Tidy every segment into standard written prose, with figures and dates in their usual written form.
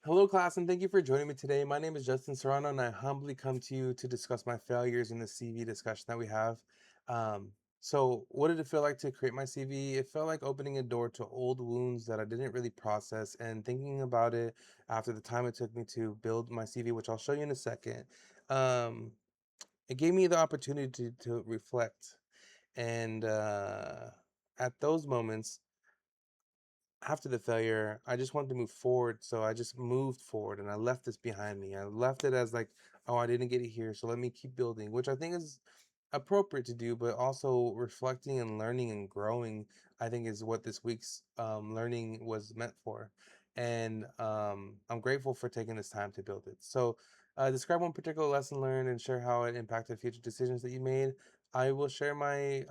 Hello, class, and thank you for joining me today. My name is Justin Serrano, and I humbly come to you to discuss my failures in the CV discussion that we have. What did it feel like to create my CV? It felt like opening a door to old wounds that I didn't really process, and thinking about it after the time it took me to build my CV, which I'll show you in a second. Um, it gave me the opportunity to reflect, and at those moments, after the failure, I just wanted to move forward. So I just moved forward and I left this behind me. I left it as like, oh, I didn't get it here. So let me keep building, which I think is appropriate to do, but also reflecting and learning and growing, I think is what this week's learning was meant for. And I'm grateful for taking this time to build it. Describe one particular lesson learned and share how it impacted future decisions that you made. I will share my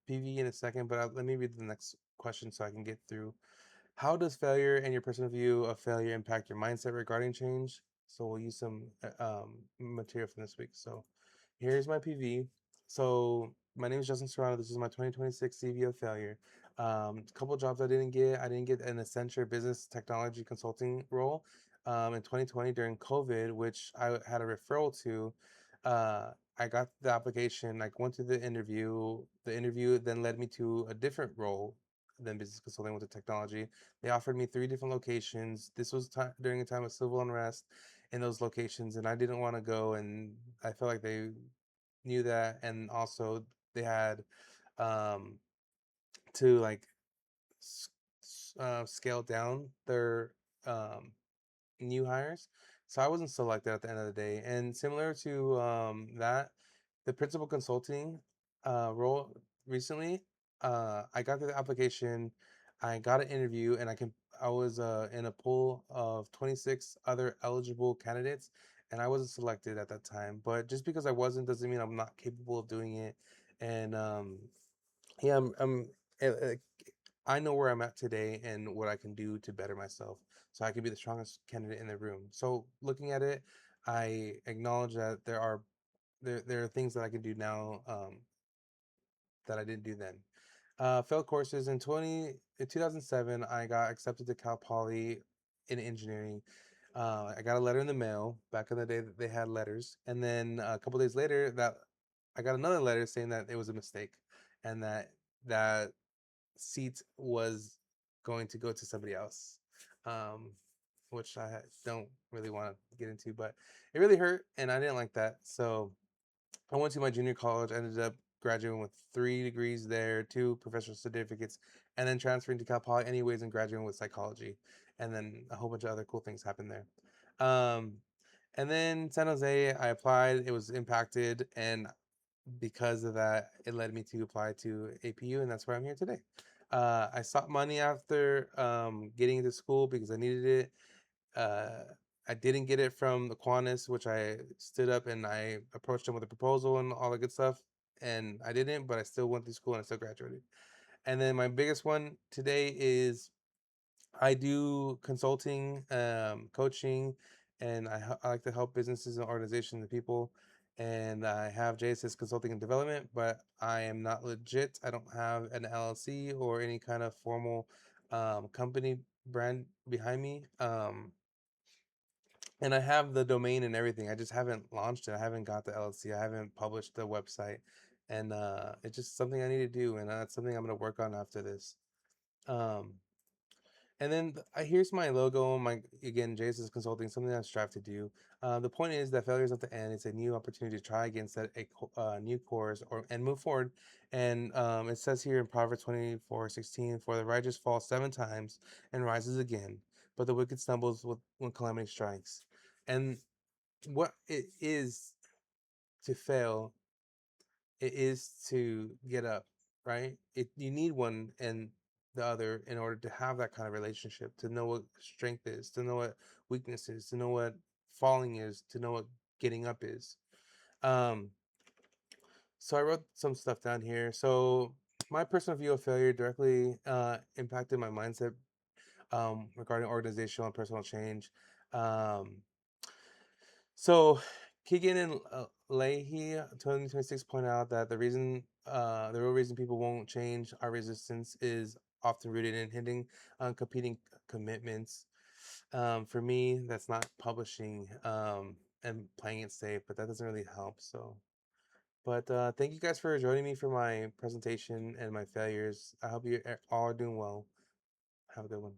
PV in a second, but let me read the next question so I can get through. How does failure and your personal view of failure impact your mindset regarding change? So we'll use some material from this week. So here's my PV. So my name is Justin Serrano. This is my 2026 CV of failure. A couple jobs I didn't get. I didn't get an Accenture business technology consulting role in 2020 during COVID, which I had a referral to. I got the application, like went to the interview. The interview then led me to a different role than business consulting with the technology. They offered me three different locations. This was during a time of civil unrest in those locations, and I didn't want to go. And I felt like they knew that, and also they had um, to like scale down their um, new hires. So I wasn't selected at the end of the day. And similar to that, the principal consulting role recently, I got the application, I got an interview, and I was in a pool of 26 other eligible candidates, and I wasn't selected at that time. But just because I wasn't doesn't mean I'm not capable of doing it. And yeah, I know where I'm at today and what I can do to better myself so I can be the strongest candidate in the room. So looking at it, I acknowledge that there are things that I can do now that I didn't do then. Failed courses in 2007. I got accepted to Cal Poly in engineering. I got a letter in the mail back in the day that they had letters, and then a couple days later, that I got another letter saying that it was a mistake, and that seat was going to go to somebody else, um, which I don't really want to get into, but it really hurt, and I didn't like that. So I went to my junior college, ended up graduating with 3 degrees there, two professional certificates, and then transferring to Cal Poly anyways and graduating with psychology. And then a whole bunch of other cool things happened there. Um, and then San Jose, I applied, it was impacted, and because of that, it led me to apply to APU, and that's where I'm here today. I sought money after getting into school because I needed it. Uh, I didn't get it from the Qantas, which I stood up and I approached them with a proposal and all the good stuff. And I didn't, but I still went to school and I still graduated. And then my biggest one today is I do consulting, coaching, and I like to help businesses and organizations and people. And I have JSS Consulting and Development, but I am not legit. I don't have an LLC or any kind of formal company brand behind me. And I have the domain and everything. I just haven't launched it. I haven't got the LLC. I haven't published the website, and it's just something I need to do, and that's something I'm gonna work on after this. Um, and then here's my logo. My again, Jason's consulting, something I strive to do. The point is that failure is not the end. It's a new opportunity to try again, set a new course, or and move forward. And it says here in Proverbs 24:16, "For the righteous falls 7 times and rises again, but the wicked stumbles when calamity strikes." And what it is to fail, it is to get up, right? You need one and the other in order to have that kind of relationship, to know what strength is, to know what weakness is, to know what falling is, to know what getting up is. Um, so I wrote some stuff down here. So my personal view of failure directly impacted my mindset regarding organizational and personal change. Um, So, Keegan and Leahy, 2026, point out that the real reason people won't change our resistance is often rooted in hitting competing commitments. For me, that's not publishing and playing it safe, but that doesn't really help. So, but thank you guys for joining me for my presentation and my failures. I hope you all are doing well. Have a good one.